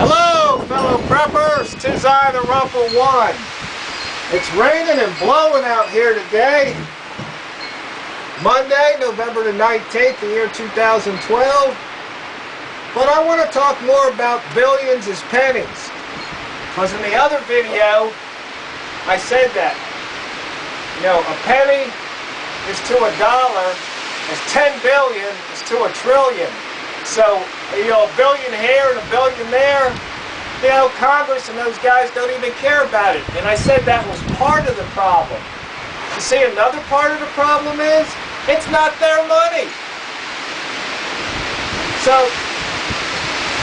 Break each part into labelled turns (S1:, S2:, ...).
S1: Hello, fellow preppers. 'Tis I, the Rumpled One. It's raining and blowing out here today. Monday, November the 19th, the year 2012. But I want to talk more about billions as pennies. Because in the other video, I said that, a penny is to a dollar, as 10 billion is to a trillion. So, a billion here and a billion there, Congress and those guys don't even care about it. And I said that was part of the problem. You see, another part of the problem is, it's not their money. So,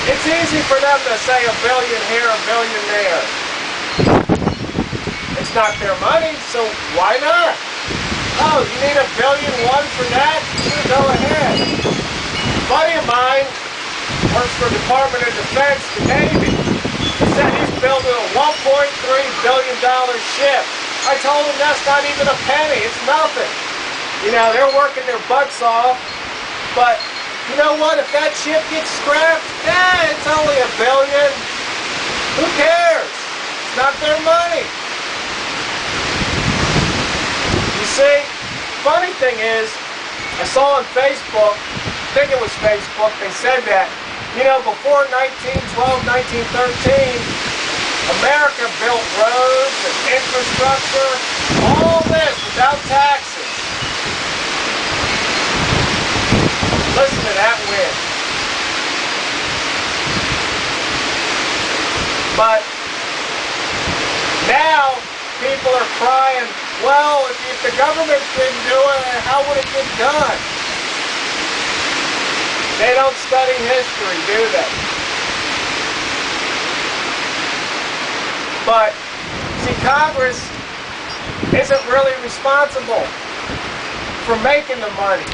S1: it's easy for them to say a billion here, a billion there. It's not their money, so why not? Oh, you need $1.1 billion for that? Sure, go ahead. A buddy of mine works for the Department of Defense, the Navy. He said he's building a $1.3 billion ship. I told him that's not even a penny. It's nothing. They're working their butts off. But you know what? If that ship gets scrapped, it's only $1 billion. Who cares? It's not their money. You see, funny thing is, I saw on Facebook, I think it was Facebook, they said that, before 1912, 1913, America built roads and infrastructure, all this without taxes. Listen to that wind. But now people are crying, well, if the government didn't do it, how would it get done? They don't study history, do they? But, see, Congress isn't really responsible for making the money.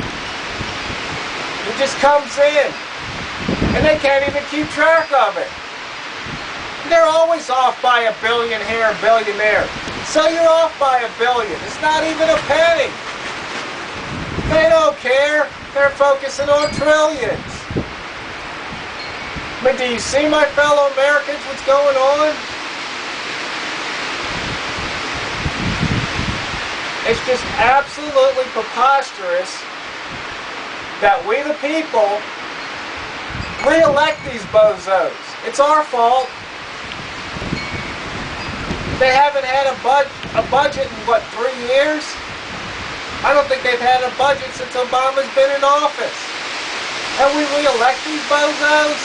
S1: It just comes in, and they can't even keep track of it. They're always off by $1 billion here, $1 billion there. So you're off by $1 billion. It's not even a penny. They don't care. They're focusing on trillions. But do you see, my fellow Americans, what's going on? It's just absolutely preposterous that we the people re-elect these bozos. It's our fault. They haven't had a budget in, 3 years? I don't think they've had a budget since Obama's been in office. And we re-elect these bozos?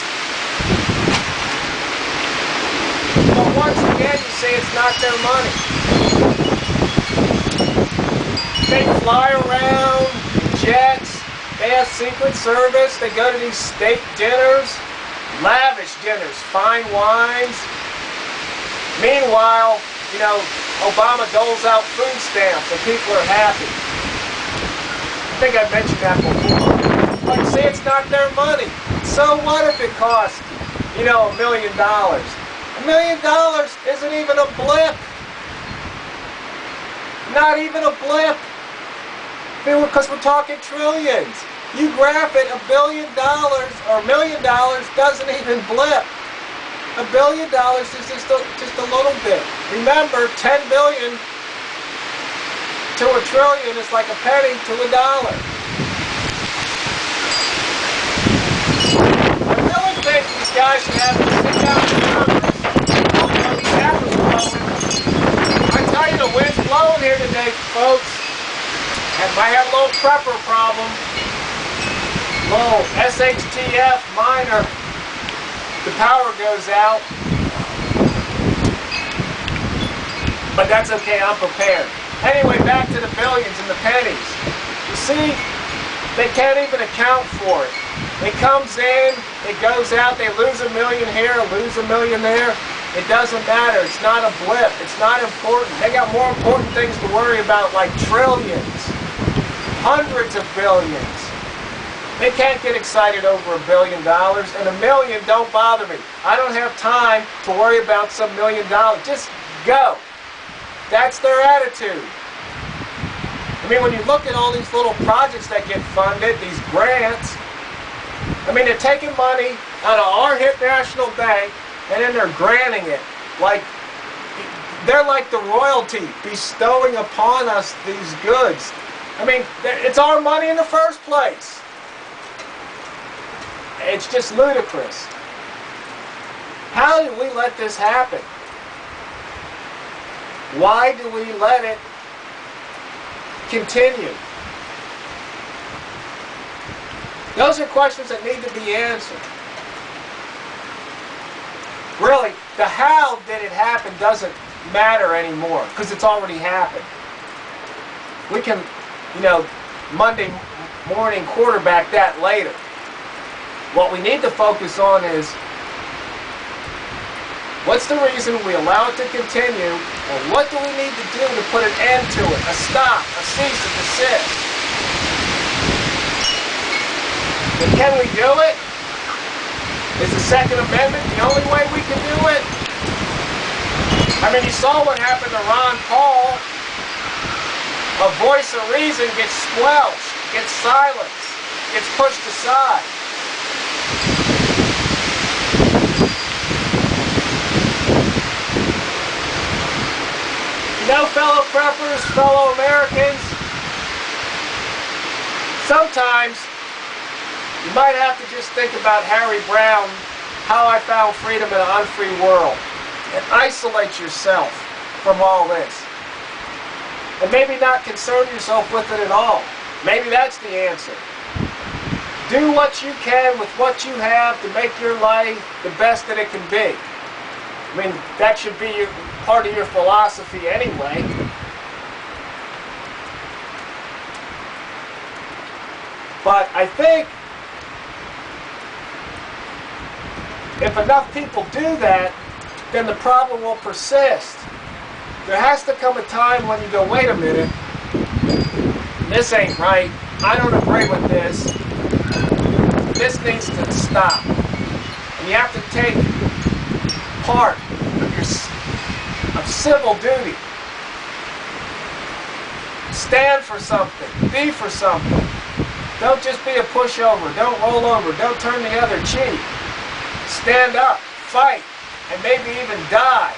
S1: But once again, you see, it's not their money. They fly around, jets, they have Secret Service, they go to these state dinners, lavish dinners, fine wines. Meanwhile, Obama doles out food stamps and people are happy. I think I mentioned that before. Like, see, it's not their money. So what if it costs, $1 million? $1 million isn't even a blip. Not even a blip. Because we're talking trillions. You graph it, $1 billion or $1 million doesn't even blip. $1 billion is just a little bit. Remember, 10 billion to a trillion is like a penny to a dollar. I really think these guys should have to sit down in Congress. Although the cameras blowing. I tell you, the wind's blowing here today, folks. And I have a little prepper problem. Little SHTF minor. The power goes out, but that's okay, I'm prepared. Anyway, back to the billions and the pennies. You see, they can't even account for it. It comes in, it goes out, they lose $1 million here, lose $1 million there. It doesn't matter, it's not a blip, it's not important. They got more important things to worry about, like trillions, hundreds of billions. They can't get excited over $1 billion, and $1 million don't bother me. I don't have time to worry about some $1 million. Just go. That's their attitude. I mean, when you look at all these little projects that get funded, these grants, I mean, they're taking money out of our hit national bank, and then they're granting it. Like, they're like the royalty bestowing upon us these goods. I mean, it's our money in the first place. It's just ludicrous. How do we let this happen? Why do we let it continue? Those are questions that need to be answered. Really, the how did it happen doesn't matter anymore, because it's already happened. We can, Monday morning quarterback that later. What we need to focus on is, what's the reason we allow it to continue, or what do we need to do to put an end to it, a stop, a cease and desist? And can we do it? Is the Second Amendment the only way we can do it? I mean, you saw what happened to Ron Paul. A voice of reason gets squelched, gets silenced, gets pushed aside. Fellow preppers, fellow Americans, sometimes you might have to just think about Harry Brown, How I Found Freedom in an Unfree World, and isolate yourself from all this. And maybe not concern yourself with it at all. Maybe that's the answer. Do what you can with what you have to make your life the best that it can be. I mean, that should be part of your philosophy anyway. But I think if enough people do that, then the problem will persist. There has to come a time when you go, wait a minute, this ain't right, I don't agree with this, this needs to stop. And you have to take part of civil duty. Stand for something, be for something. Don't just be a pushover, don't roll over, don't turn the other cheek. Stand up, fight, and maybe even die.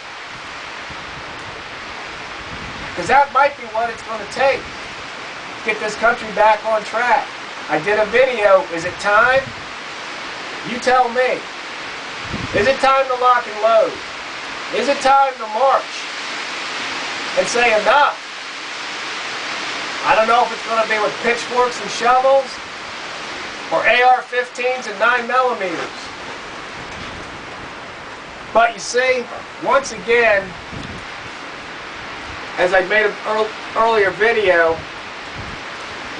S1: Because that might be what it's going to take to get this country back on track. I did a video, is it time? You tell me. Is it time to lock and load? Is it time to march and say enough? I don't know if it's going to be with pitchforks and shovels or AR-15s and 9mm. But you see, once again, as I made an earlier video,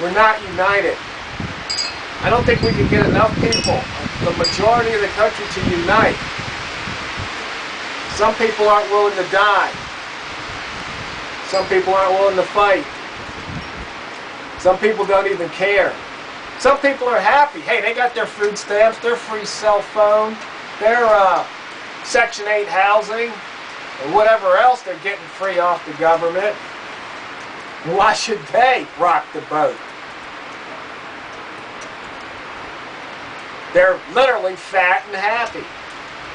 S1: we're not united. I don't think we can get enough people, the majority of the country, to unite. Some people aren't willing to die. Some people aren't willing to fight. Some people don't even care. Some people are happy. Hey, they got their food stamps, their free cell phone, their Section 8 housing, and whatever else they're getting free off the government. Why should they rock the boat? They're literally fat and happy.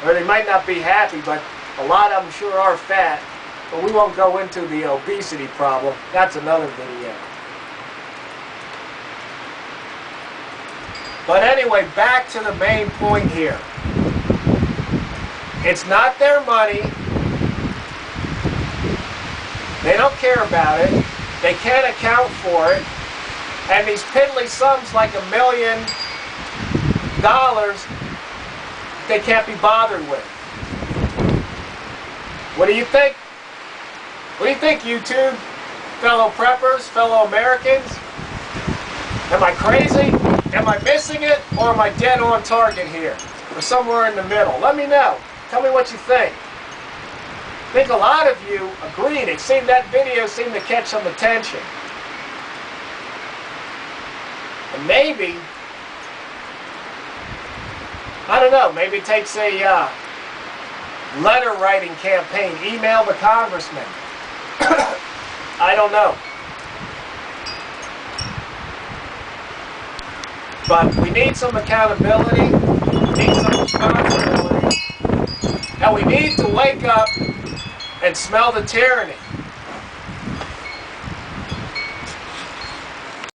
S1: Or they might not be happy, but a lot of them sure are fat. But we won't go into the obesity problem. That's another video. But anyway, back to the main point here. It's not their money. They don't care about it. They can't account for it. And these piddly sums like $1 million, they can't be bothered with. What do you think? What do you think, YouTube? Fellow preppers, fellow Americans? Am I crazy? Am I missing it? Or am I dead on target here? Or somewhere in the middle? Let me know. Tell me what you think. I think a lot of you agreed. It seemed that video seemed to catch some attention. And maybe, I don't know, maybe it takes a letter writing campaign. Email the congressman. I don't know. But we need some accountability. We need some responsibility. Now we need to wake up and smell the tyranny.